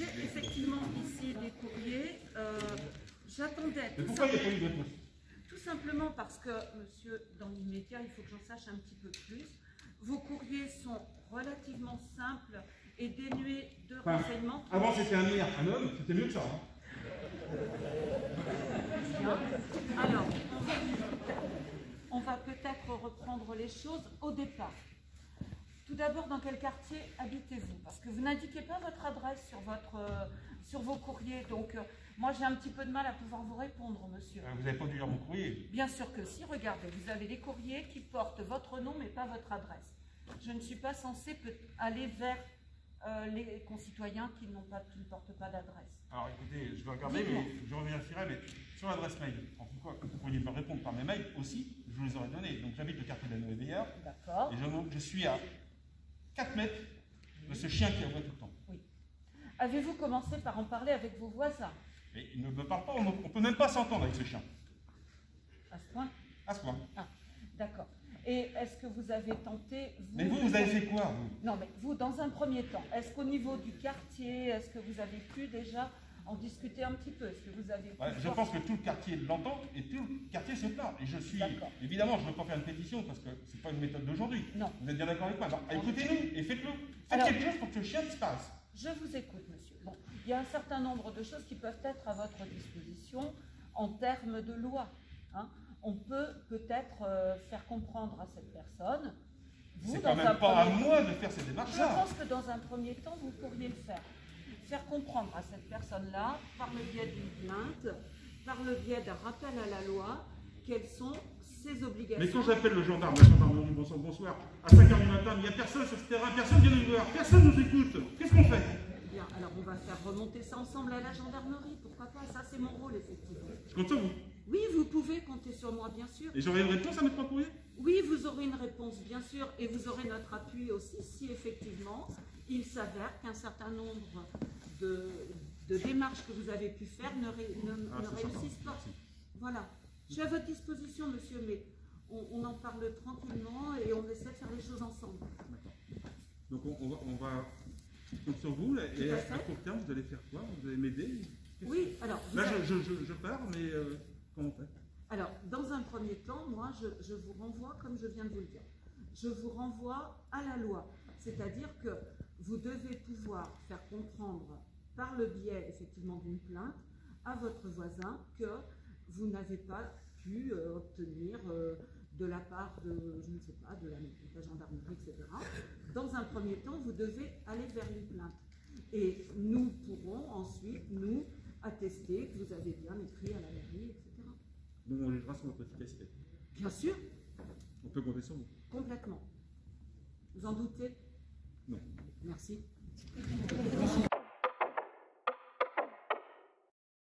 J'ai effectivement ici des courriers. J'attendais. Mais pourquoi il n'y a pas eu de réponse? Tout simplement parce que, monsieur, dans l'immédiat, il faut que j'en sache un petit peu plus. Vos courriers sont relativement simples et dénués de renseignements. Avant, c'était un maire, un homme, c'était mieux que ça. Hein. Bien. Alors, on va peut-être reprendre les choses au départ. Tout d'abord, dans quel quartier habitez-vous? Parce que vous n'indiquez pas votre adresse sur vos courriers. Donc, moi, j'ai un petit peu de mal à pouvoir vous répondre, monsieur. Vous n'avez pas dû lire mon courrier? Bien sûr que si. Regardez, vous avez des courriers qui portent votre nom, mais pas votre adresse. Je ne suis pas censée aller vers les concitoyens qui ne portent pas d'adresse. Alors, écoutez, je vais regarder, mais je revérifierai, mais sur l'adresse mail. En tout cas, vous pourriez me répondre par mes mails aussi, je vous les aurais donnés. Donc, j'habite le quartier de la Nouvelle-Veillard. D'accord. Et je suis à 4 mètres de ce chien qui aboie tout le temps. Oui. Avez-vous commencé par en parler avec vos voisins? Mais il ne me parle pas, on ne peut même pas s'entendre avec ce chien. À ce point? À ce point. Ah, d'accord. Et est-ce que vous avez tenté... Mais vous avez fait quoi, vous? Non, mais vous, dans un premier temps, est-ce qu'au niveau du quartier, est-ce que vous avez pu déjà en discuter un petit peu? Est-ce que vous avez pu je pense que tout le quartier l'entend et tout le quartier se plaint. Et je suis... Évidemment, je ne veux pas faire une pétition parce que ce n'est pas une méthode d'aujourd'hui. Non. Vous êtes bien d'accord avec moi? Alors, écoutez-nous et faites-le. Faites quelque chose pour que ce chien disparaisse. Je vous écoute, monsieur. Bon, il y a un certain nombre de choses qui peuvent être à votre disposition en termes de loi. Hein. On peut peut-être faire comprendre à cette personne... C'est quand même pas à moi de faire ces démarches-là. Je pense que dans un premier temps, vous pourriez le faire. Faire comprendre à cette personne-là, par le biais d'une plainte, par le biais d'un rappel à la loi, quelles sont ses obligations. Mais quand j'appelle le gendarme, la gendarmerie, bonsoir, à 5h du matin, il n'y a personne sur ce terrain, personne vient nous voir, personne nous écoute. Qu'est-ce qu'on fait? Bien, alors on va faire remonter ça ensemble à la gendarmerie, pourquoi pas? Ça, c'est mon rôle, effectivement. Je compte sur vous. Oui, vous pouvez compter sur moi, bien sûr. Et j'aurai une réponse à mes 3 courriers? Oui, vous aurez une réponse, bien sûr, et vous aurez notre appui aussi, si effectivement, il s'avère qu'un certain nombre de démarches que vous avez pu faire ne réussissent pas. Merci. Voilà. Je suis à votre disposition, monsieur, mais on en parle tranquillement et on essaie de faire les choses ensemble. D'accord. Donc on va compter sur vous, et à court terme, vous allez faire quoi? Vous allez m'aider? Oui, alors... Là, je pars, mais comment on fait? Alors, dans un premier temps, moi, je vous renvoie, comme je viens de vous le dire, je vous renvoie à la loi. C'est-à-dire que vous devez pouvoir faire comprendre, par le biais, effectivement, d'une plainte, à votre voisin que vous n'avez pas pu obtenir de la part de, je ne sais pas, de la gendarmerie, etc. Dans un premier temps, vous devez aller vers une plainte. Et nous pourrons ensuite, nous, attester que vous avez bien écrit à la mairie, etc. Donc on jugera sur votre efficacité. Bien sûr. On peut compter sur vous. Complètement. Vous en doutez? Non. Merci.